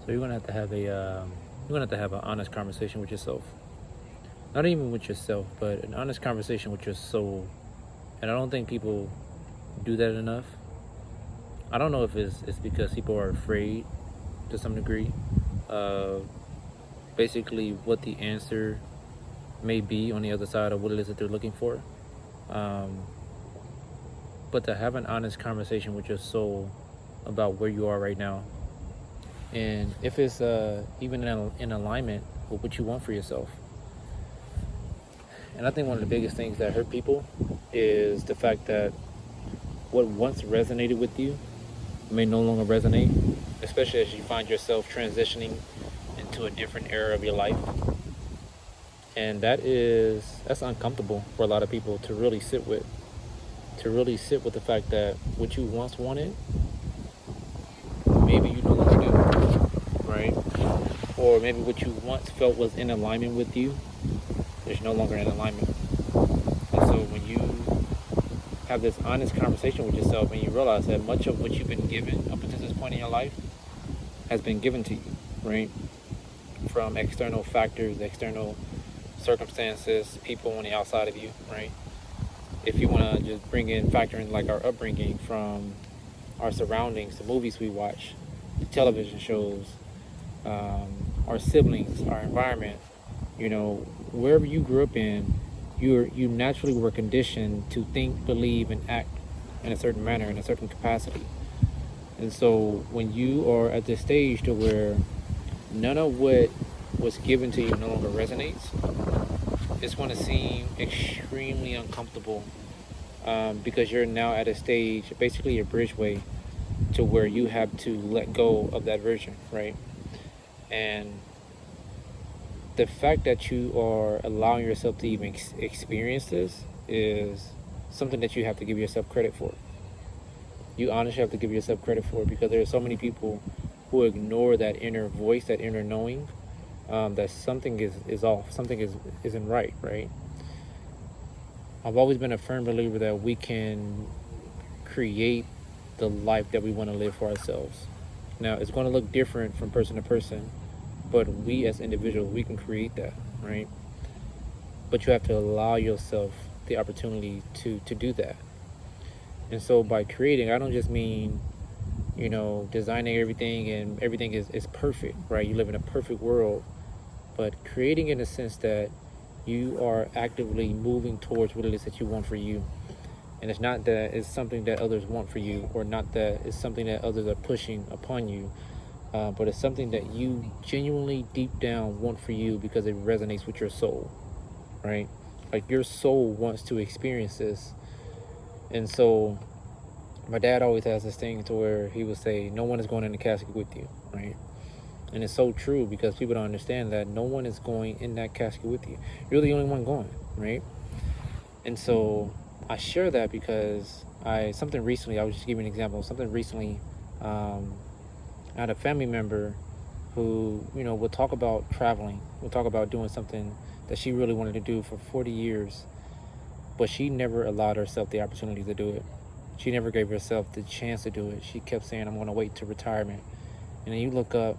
So you're gonna have to have an honest conversation with yourself. Not even with yourself, but an honest conversation with your soul. And I don't think people do that enough. I don't know if it's because people are afraid to some degree of basically what the answer may be on the other side of what it is that they're looking for. Um, but to have an honest conversation with your soul about where you are right now, and if it's even in alignment with what you want for yourself. And I think one of the biggest things that hurt people is the fact that what once resonated with you may no longer resonate, especially as you find yourself transitioning into a different era of your life. And that's uncomfortable for a lot of people to really sit with. To really sit with the fact that what you once wanted, maybe you no longer do, right? Or maybe what you once felt was in alignment with you, there's no longer in alignment. And so when you have this honest conversation with yourself and you realize that much of what you've been given up until this point in your life has been given to you, right? From external factors, external circumstances, people on the outside of you, right? If you want to just factor in like our upbringing, from our surroundings, the movies we watch, the television shows, our siblings, our environment, wherever you grew up in, you naturally were conditioned to think, believe, and act in a certain manner, in a certain capacity. And so when you are at this stage to where none of what was given to you no longer resonates, it's going to seem extremely uncomfortable, because you're now at a stage, basically a bridgeway, to where you have to let go of that version, right? And the fact that you are allowing yourself to even experience this is something that you have to give yourself credit for. You honestly have to give yourself credit for it, because there are so many people who ignore that inner voice, that inner knowing, that something is off, something isn't right, right? I've always been a firm believer that we can create the life that we want to live for ourselves. Now, it's going to look different from person to person, but we as individuals, we can create that, right? But you have to allow yourself the opportunity to do that. And so by creating, I don't just mean, designing everything and everything is perfect, right? You live in a perfect world, but creating in the sense that you are actively moving towards what it is that you want for you. And it's not that it's something that others want for you, or not that it's something that others are pushing upon you, but it's something that you genuinely deep down want for you because it resonates with your soul, right? Like your soul wants to experience this. And so my dad always has this thing to where he would say, no one is going in the casket with you, right? And it's so true, because people don't understand that no one is going in that casket with you. You're the only one going, right? And so I share that because something recently, I was just giving an example, something recently, I had a family member who, would talk about traveling, would talk about doing something that she really wanted to do for 40 years, but she never allowed herself the opportunity to do it. She never gave herself the chance to do it. She kept saying, I'm going to wait to retirement. And then you look up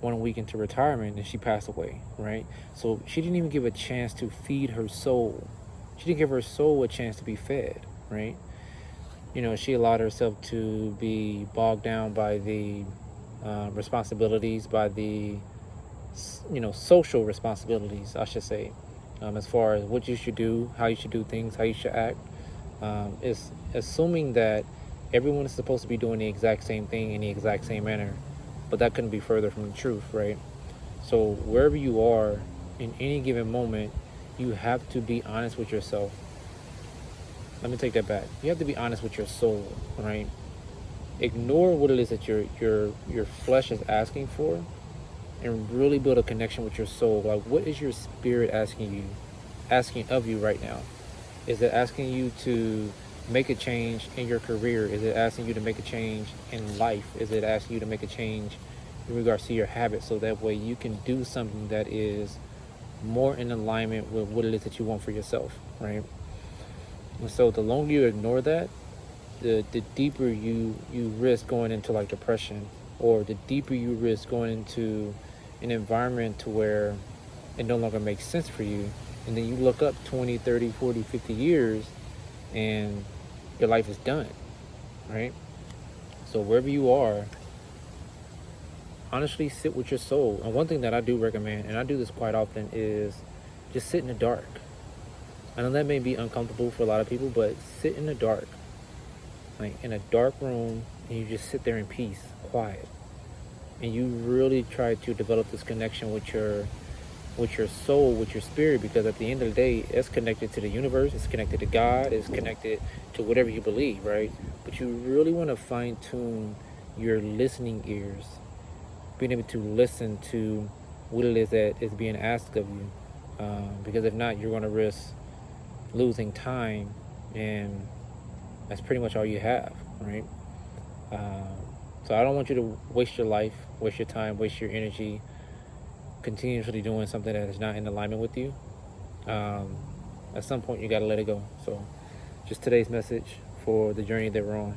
1 week into retirement and she passed away, right? So she didn't even give a chance to feed her soul. She didn't give her soul a chance to be fed, right? She allowed herself to be bogged down by the responsibilities, by the, social responsibilities, I should say, as far as what you should do, how you should do things, how you should act. Is assuming that everyone is supposed to be doing the exact same thing in the exact same manner, but that couldn't be further from the truth, right? So wherever you are in any given moment, you have to be honest with yourself. Let me take that back. You have to be honest with your soul, right? Ignore what it is that your flesh is asking for, and really build a connection with your soul. Like, what is your spirit asking of you right now? Is it asking you to make a change in your career? Is it asking you to make a change in life? Is it asking you to make a change in regards to your habits, so that way you can do something that is more in alignment with what it is that you want for yourself, right? And so the longer you ignore that, the deeper you risk going into like depression, or the deeper you risk going into an environment to where it no longer makes sense for you, and then you look up 20, 30, 40, 50 years and your life is done, right? So wherever you are, honestly sit with your soul. And one thing that I do recommend, and I do this quite often, is just sit in the dark. I know that may be uncomfortable for a lot of people, but sit in the dark, like in a dark room, and you just sit there in peace, quiet, and you really try to develop this connection with your soul, with your spirit, because at the end of the day, it's connected to the universe, it's connected to God, it's connected to whatever you believe, right? But you really want to fine tune your listening ears, being able to listen to what it is that is being asked of you, because if not, you're going to risk losing time, and that's pretty much all you have, right? Um, so I don't want you to waste your life, waste your time, waste your energy continuously doing something that is not in alignment with you. At some point, you got to let it go. So just today's message for the journey that we're on.